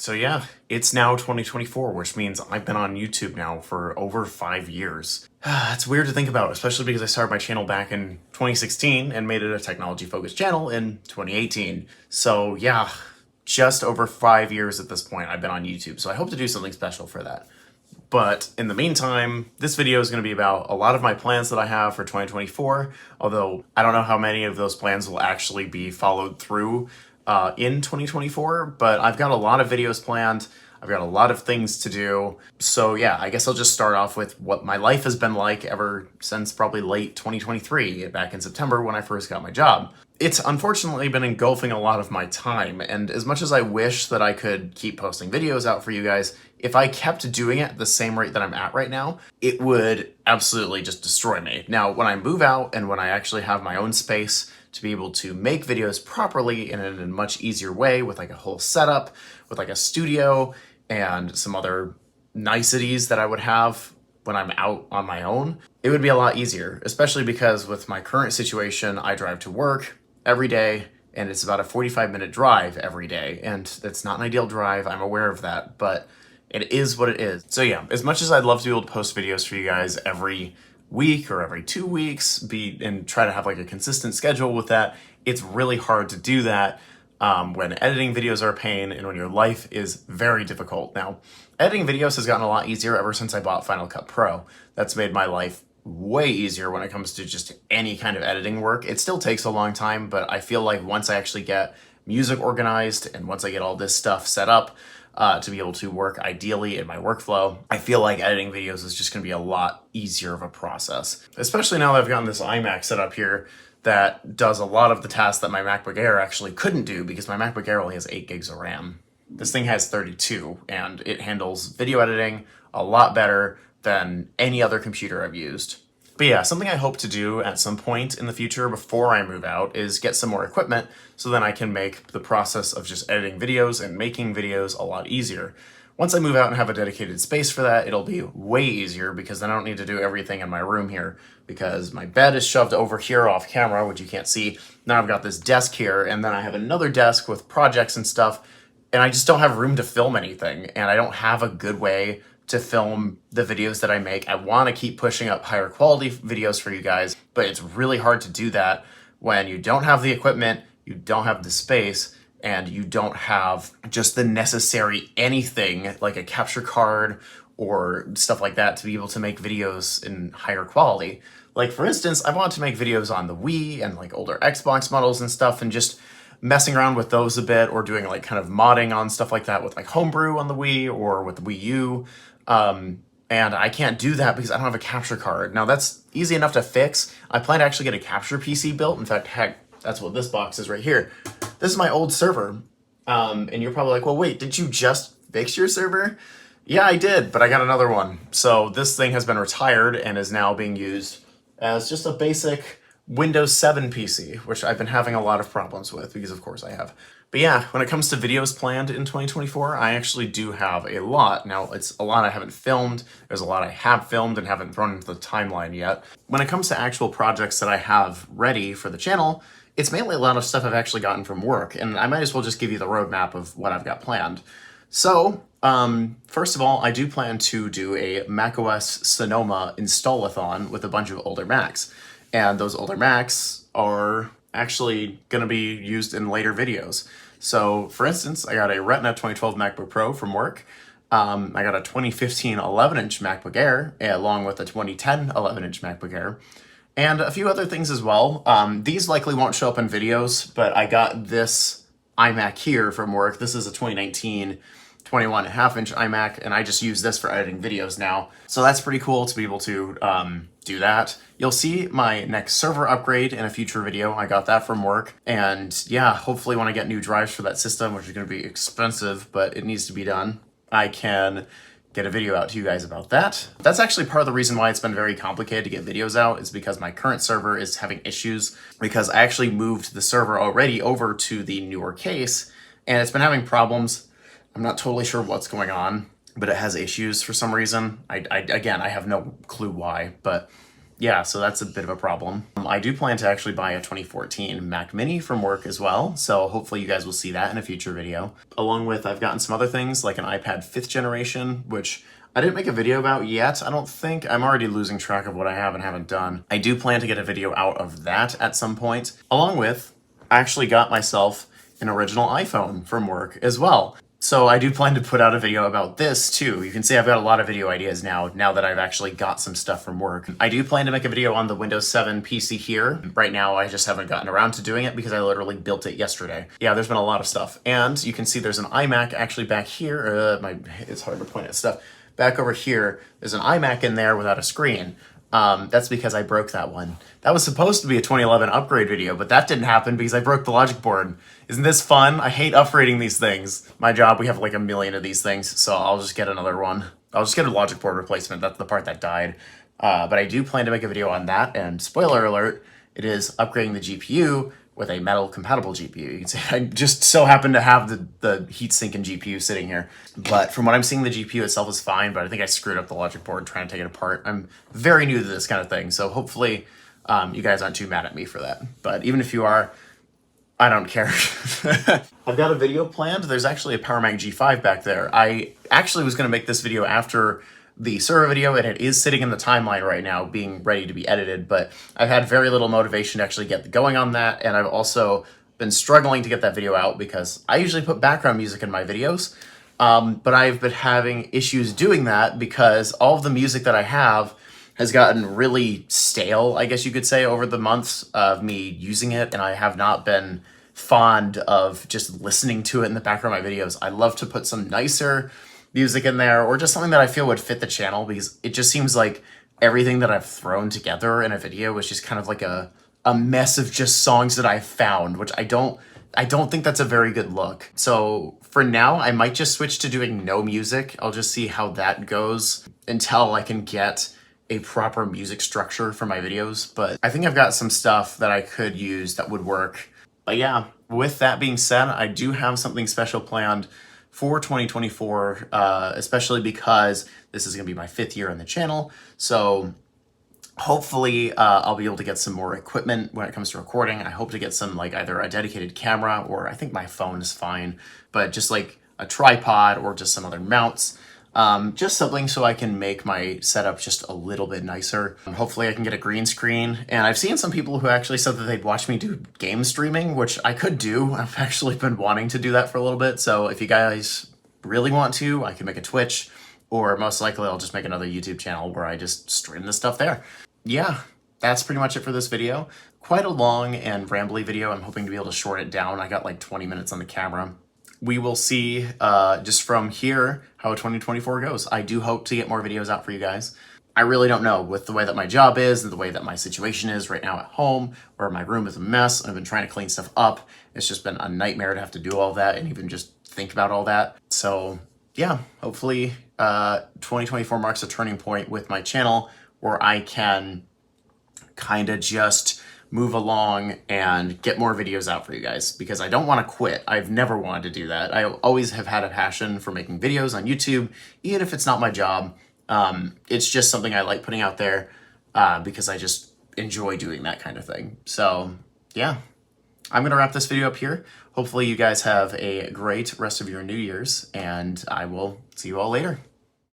So yeah, it's now 2024, which means I've been on YouTube now for over 5 years. It's weird to think about, especially because I started my channel back in 2016 and made it a technology-focused channel in 2018. So yeah, just over 5 years at this point I've been on YouTube, so I hope to do something special for that. But in the meantime, this video is going to be about a lot of my plans that I have for 2024, although I don't know how many of those plans will actually be followed through in 2024, but I've got a lot of videos planned. I've got a lot of things to do. So yeah, I guess I'll just start off with what my life has been like ever since probably late 2023, back in September when I first got my job. It's unfortunately been engulfing a lot of my time, and as much as I wish that I could keep posting videos out for you guys, if I kept doing it at the same rate that I'm at right now, it would absolutely just destroy me. Now, when I move out and when I actually have my own space to be able to make videos properly and in a much easier way with like a whole setup, with like a studio and some other niceties that I would have when I'm out on my own, it would be a lot easier, especially because with my current situation, I drive to work every day and it's about a 45-minute drive every day. And it's not an ideal drive, I'm aware of that, but it is what it is. So yeah, as much as I'd love to be able to post videos for you guys every week or every 2 weeks, and try to have like a consistent schedule with that, it's really hard to do that when editing videos are a pain and when your life is very difficult. Now, editing videos has gotten a lot easier ever since I bought Final Cut Pro. That's made my life way easier when it comes to just any kind of editing work. It still takes a long time, but I feel like once I actually get music organized and once I get all this stuff set up to be able to work ideally in my workflow, I feel like editing videos is just going to be a lot easier of a process. Especially now that I've gotten this iMac set up here that does a lot of the tasks that my MacBook Air actually couldn't do because my MacBook Air only has 8 gigs of RAM. This thing has 32 and it handles video editing a lot better than any other computer I've used. But yeah, something I hope to do at some point in the future before I move out is get some more equipment so then I can make the process of just editing videos and making videos a lot easier. Once I move out and have a dedicated space for that, it'll be way easier because then I don't need to do everything in my room here because my bed is shoved over here off camera, which you can't see. Now I've got this desk here and then I have another desk with projects and stuff, and I just don't have room to film anything, and I don't have a good way to film the videos that I make. I want to keep pushing up higher quality videos for you guys, but it's really hard to do that when you don't have the equipment, you don't have the space, and you don't have just the necessary anything like a capture card or stuff like that to be able to make videos in higher quality. Like for instance, I want to make videos on the Wii and like older Xbox models and stuff, and just messing around with those a bit, or doing like kind of modding on stuff like that with like homebrew on the Wii or with the Wii U. And I can't do that because I don't have a capture card. Now that's easy enough to fix. I plan to actually get a capture PC built. In fact, heck, that's what this box is right here. This is my old server. And you're probably like, well, wait, did you just fix your server? Yeah, I did, but I got another one. So this thing has been retired and is now being used as just a basic Windows 7 PC, which I've been having a lot of problems with because of course I have. But yeah, when it comes to videos planned in 2024, I actually do have a lot. Now, it's a lot I haven't filmed. There's a lot I have filmed and haven't thrown into the timeline yet. When it comes to actual projects that I have ready for the channel, it's mainly a lot of stuff I've actually gotten from work, and I might as well just give you the roadmap of what I've got planned. So, first of all, I do plan to do a macOS Sonoma install-a-thon with a bunch of older Macs. And those older Macs are actually going to be used in later videos. So for instance, I got a Retina 2012 MacBook Pro from work. I got a 2015 11-inch MacBook Air, along with a 2010 11-inch MacBook Air, and a few other things as well. These likely won't show up in videos, but I got this iMac here from work. This is a 2019 21.5-inch iMac, and I just use this for editing videos now. So that's pretty cool to be able to do that. You'll see my next server upgrade in a future video. I got that from work. And yeah, hopefully when I get new drives for that system, which is going to be expensive, but it needs to be done, I can get a video out to you guys about that. That's actually part of the reason why it's been very complicated to get videos out, is because my current server is having issues because I actually moved the server already over to the newer case and it's been having problems. I'm not totally sure what's going on, but it has issues for some reason. Again, I have no clue why, but yeah, so that's a bit of a problem. I do plan to actually buy a 2014 Mac Mini from work as well, so hopefully you guys will see that in a future video. Along with, I've gotten some other things like an iPad 5th generation, which I didn't make a video about yet, I don't think. I'm already losing track of what I have and haven't done. I do plan to get a video out of that at some point. Along with, I actually got myself an original iPhone from work as well. So I do plan to put out a video about this too. You can see I've got a lot of video ideas now that I've actually got some stuff from work. I do plan to make a video on the Windows 7 PC here. Right now I just haven't gotten around to doing it because I literally built it yesterday. Yeah, there's been a lot of stuff. And you can see there's an iMac actually back here. It's hard to point at stuff. Back over here, there's an iMac in there without a screen. That's because I broke that one. That was supposed to be a 2011 upgrade video, but that didn't happen because I broke the logic board. Isn't this fun? I hate upgrading these things. My job, we have like a million of these things, so I'll just get another one. I'll just get a logic board replacement. That's the part that died. But I do plan to make a video on that, and spoiler alert, it is upgrading the GPU with a metal compatible GPU. You can see I just so happen to have the heatsink and GPU sitting here. But from what I'm seeing, the GPU itself is fine, but I think I screwed up the logic board trying to take it apart. I'm very new to this kind of thing, so hopefully you guys aren't too mad at me for that. But even if you are, I don't care. I've got a video planned. There's actually a PowerMac G5 back there. I actually was going to make this video after the server video, and it is sitting in the timeline right now being ready to be edited, but I've had very little motivation to actually get going on that, and I've also been struggling to get that video out because I usually put background music in my videos, but I've been having issues doing that because all of the music that I have has gotten really stale, I guess you could say, over the months of me using it, and I have not been fond of just listening to it in the background of my videos. I love to put some nicer music in there, or just something that I feel would fit the channel, because it just seems like everything that I've thrown together in a video is just kind of like a mess of just songs that I've found, which I don't think that's a very good look. So for now, I might just switch to doing no music. I'll just see how that goes until I can get a proper music structure for my videos. But I think I've got some stuff that I could use that would work. But yeah, with that being said, I do have something special planned for 2024, especially because this is going to be my 5th year on the channel. So hopefully I'll be able to get some more equipment when it comes to recording. I hope to get some, like, either a dedicated camera, or I think my phone is fine, but just like a tripod or just some other mounts. Just something so I can make my setup just a little bit nicer. Hopefully I can get a green screen. And I've seen some people who actually said that they'd watch me do game streaming, which I could do. I've actually been wanting to do that for a little bit. So if you guys really want to, I can make a Twitch, or most likely I'll just make another YouTube channel where I just stream this stuff there. Yeah, that's pretty much it for this video. Quite a long and rambly video. I'm hoping to be able to short it down. I got like 20 minutes on the camera. We will see just from here how 2024 goes. I do hope to get more videos out for you guys. I really don't know, with the way that my job is and the way that my situation is right now at home, where my room is a mess. I've been trying to clean stuff up. It's just been a nightmare to have to do all that and even just think about all that. So yeah, hopefully 2024 marks a turning point with my channel where I can kind of just move along and get more videos out for you guys, because I don't want to quit. I've never wanted to do that. I always have had a passion for making videos on YouTube, even if it's not my job. It's just something I like putting out there because I just enjoy doing that kind of thing. So yeah, I'm going to wrap this video up here. Hopefully you guys have a great rest of your New Year's, and I will see you all later.